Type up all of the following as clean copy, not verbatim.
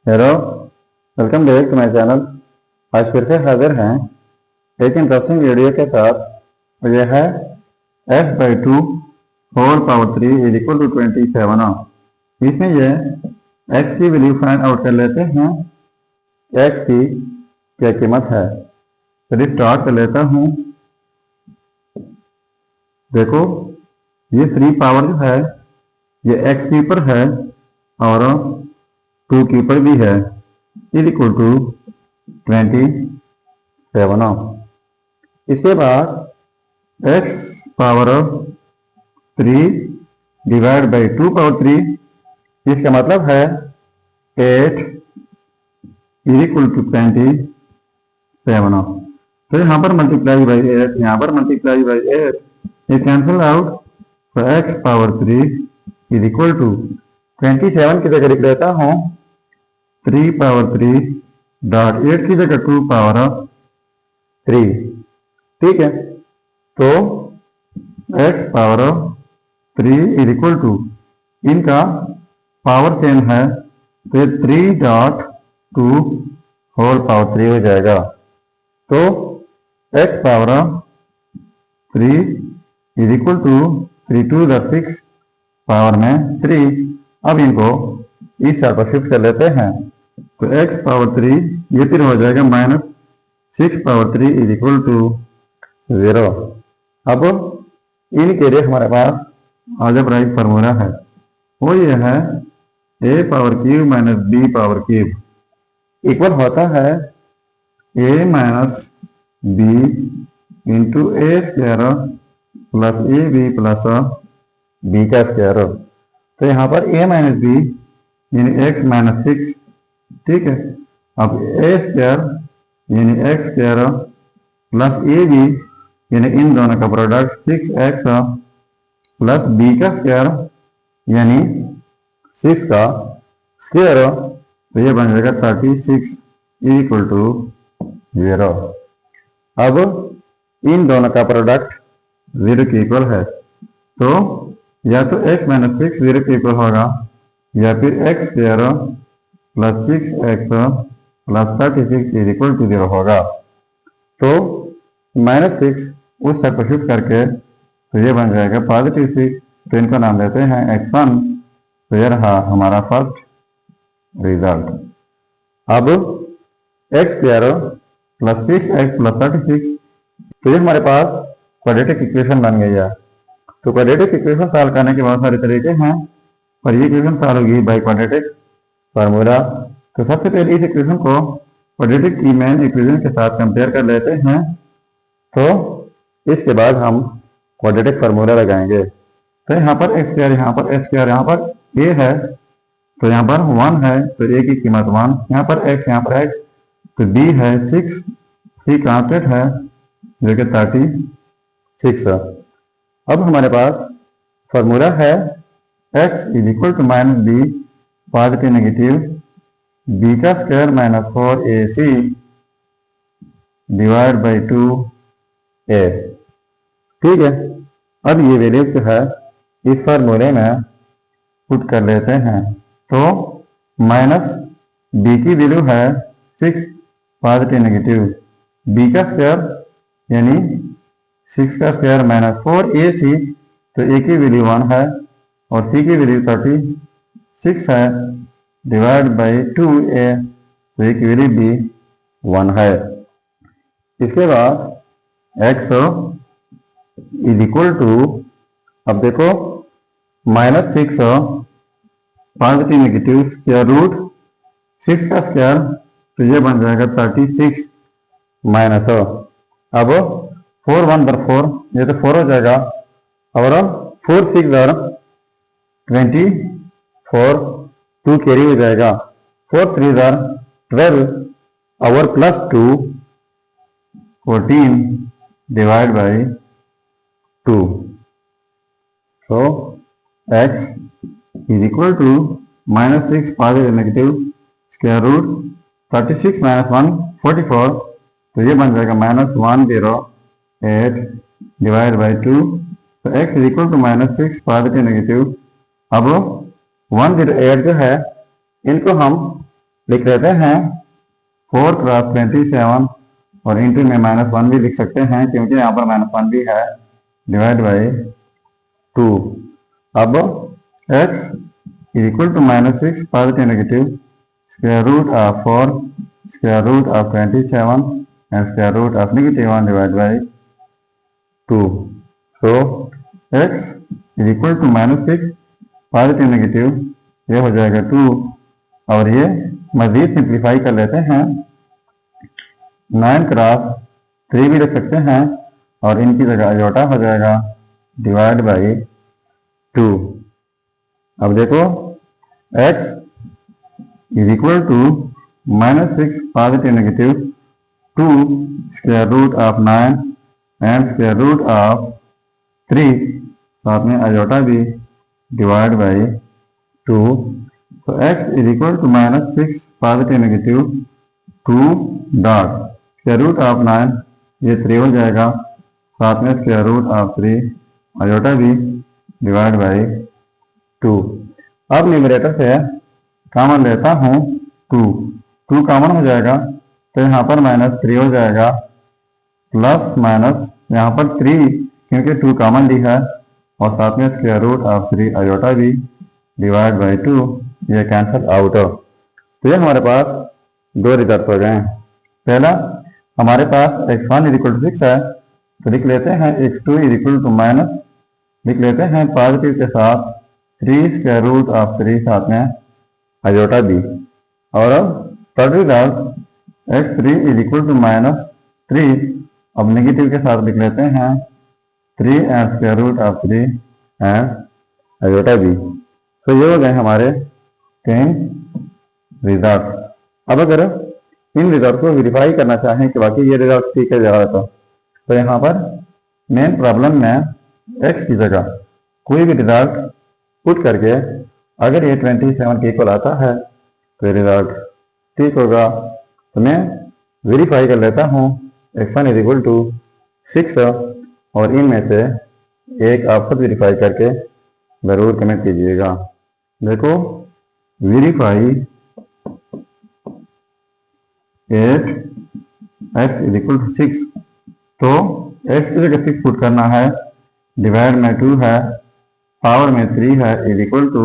Hello, welcome back to my channel. आज फिर से हाजिर हैं एक इंटरेस्टिंग वीडियो के साथ। और यह है f/2 whole power 3 is equal to 27। इसमें ये x की वैल्यू फाइंड आउट कर लेते हैं। x की क्या कीमत है। चलिए स्टार्ट कर लेता हूँ। देखो, ये 3 पावर जो है ये x के ऊपर है और 2 के ऊपर भी है, इज इक्वल टू 27। इसके बाद x power 3 divide by 2 power 3, इसका मतलब है 8 इज इक्वल टू 27। तो यहाँ पर मल्टीप्लाई बाई 8, यहाँ पर मल्टीप्लाई बाई 8, ये कैंसिल आउट। तो x power 3 is equal to 27 की जगह लिख लेता हूँ 3 पावर 3 डॉट 8 की जगह 2 पावर 3। ठीक है, तो x power 3 is equal to, इनका पावर सेम है तो 3 डॉट 2 होल पावर 3 हो जाएगा। तो x power 3 is equal to 3 2 6 power में 3। अब इनको इस साइड पर शिफ्ट कर लेते हैं तो x पावर 3 ये फिर हो जाएगा minus 6 power 3 is equal to 0। अब इनके लिए हमारे पास अलजेब्राइक फार्मूला है, वो ये है a power cube minus b power cube equal होता है a minus b into a square plus A B plus b का स्क्वायर। तो यहाँ पर a माइनस b यानी x माइनस 6। ठीक है, अब a स्क्वायर यानी x square plus A B यानी इन दोनों का प्रोडक्ट 6x प्लस b का स्क्वायर यानी 6 का स्क्वायर। तो ये बन जाएगा 36 इक्वल टू 0। अब इन दोनों का प्रोडक्ट 0 के इक्वल है, तो या तो x माइनस 6 0 के इक्वल होगा या फिर x square plus 6x plus 36 is equal to 0 होगा। तो माइनस 6 उस साइड पर शिफ्ट करके तो ये बन जाएगा पॉजिटिव 6। तो इनको नाम देते हैं x1। तो ये रहा हमारा फर्स्ट रिजल्ट। अब x square plus 6x plus 36, तो ये हमारे पास क्वाड्रेटिक इक्वेशन बन गई है। तो क्वाड्रेटिक इक्वेशन सॉल्व करने के बहुत सारे तरीके हैं, पर ये इक्वेशन सॉल्व होगी बाय क्वाड्रेटिक फार्मूला। तो सबसे पहले इस इक्वेशन को क्वाड्रेटिक की मेन इक्वेशन के साथ कंपेयर कर लेते हैं, तो इसके बाद हम क्वाड्रेटिक फार्मूला लगाएंगे। तो यहाँ पर x स्क्वायर, यहाँ पर x स्क्वायर, यहाँ पर a है तो यहाँ पर 1 है तो a की कीमत 1, यहाँ पर x, यहाँ पर x, तो b है 6, c कांस्टेंट है जो कि 36। अब हमारे पास फार्मूला है x is equal to minus B positive negative b का square minus 4ac divide by 2a। ठीक है, अब ये वैल्यू जो है इस फार्मूले में पुट कर लेते हैं। तो माइनस b की वैल्यू है 6 पॉजिटिव नेगेटिव b का स्क्वायर यानी 6 का स्क्वायर माइनस 4ac, तो a की वैल्यू 1 है और c की वैल्यू 36 है डिवाइड बाई 2a, तो a की वैल्यू भी 1 है। इसके बाद x इज इक्वल टू, अब देखो minus 6 positive negative square root 6 का स्क्वायर, तो ये बन जाएगा 36 माइनस, अब 4 1 पर 4, ये तो 4 हो जाएगा और 4 6 24, 2 कैरी हो जाएगा, 4 3 12 और plus 2 14 divide by 2। so x is equal to minus 6 positive negative square root 36 minus 1 44, तो ये बन जाएगा माइनस 108 डिवाइड बाई 2। तो x is equal to minus 6 positive negative. अब 108 जो है इनको हम लिख लेते हैं 4 क्रॉस 27 और इंटू में -1 भी लिख सकते हैं क्योंकि यहाँ पर -1 भी है, डिवाइड बाई 2। अब x is equal to -6 positive negative square root of 4 square root of 27 and square root of -1 divide by 2। So x is equal to -6 positive negative, ये हो जाएगा 2 और ये मजीद सिंप्लीफाई कर लेते हैं 9 क्रॉस 3 भी रख सकते हैं और इनकी जगह अयोटा हो जाएगा डिवाइड बाई 2। अब देखो x is equal to -6 positive negative 2 square root of 9 and square root of 3 साथ में अयोटा भी डिवाइड बाई 2। तो x is equal to -6 positive negative 2 dot square root of 9, ये 3 हो जाएगा, साथ में स्क्वायर रूट ऑफ 3 अयोटा भी डिवाइड बाई 2। अब न्यूमरेटर से कॉमन लेता हूँ 2 कॉमन हो जाएगा तो यहाँ पर -3 हो जाएगा, प्लस माइनस यहाँ पर 3 क्योंकि 2 कॉमन ली है और साथ में स्क्वायर रूट ऑफ 3 अयोटा भी डिवाइड बाई 2, ये कैंसल आउट हो। तो ये हमारे पास 2 रिजल्ट हो गए। पहला हमारे पास x1 इज इक्वल टू 6 है तो लिख लेते हैं x2 is equal to minus, लिख लेते हैं पॉजिटिव के साथ 3 स्क्वायर रूट ऑफ 3 साथ में अयोटा बी। और third result x3 is equal to -3, अब नेगेटिव के साथ लिख लेते हैं 3 and square root of 3 and iota B. तो ये हो गए हमारे 10 रिजल्ट। अब अगर इन रिजल्ट को वेरीफाई करना चाहें कि वाकई ये रिजल्ट ठीक है ज़्यादा तो यहाँ पर मेन प्रॉब्लम में x की जगह कोई भी रिजल्ट पुट करके अगर ये 27 के इक्वल आता है तो रिजल्ट ठीक होगा। तो मैं वेरीफाई कर लेता हूँ x1 इज इक्वल टू 6 और इनमें से एक आप खुद वेरीफाई करके ज़रूर कमेंट कीजिएगा। देखो verify 8 x is equal to 6, तो x की जगह 6 पुट करना है, डिवाइड में 2 है, पावर में 3 है, इज इक्वल टू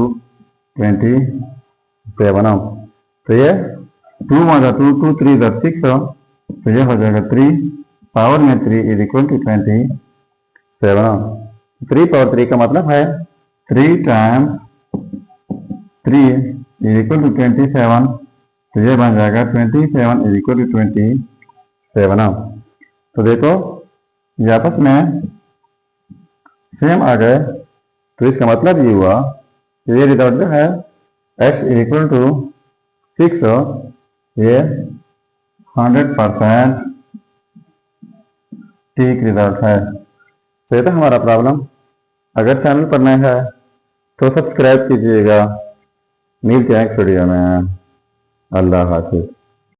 27। तो ये 2 × 2 2 3 = 6, तो ये हो जाएगा 3 पावर में 3 इज इक्वल टू 27। 3 पावर 3 का मतलब है 3 टाइम्स 3 इज इक्वल टू 27, तो ये बन जाएगा 27 इज इक्वल टू 27। तो देखो ये आपस में सेम आ गए, तो इसका मतलब ये हुआ कि ये रिजल्ट जो है x इज इक्वल टू 6, ये 100% ठीक रिजल्ट है। तो ये था हमारा प्रॉब्लम। अगर चैनल पर नए है तो सब्सक्राइब कीजिएगा। मिलते हैं नेक्स्ट वीडियो में। अल्लाह हाफिज़।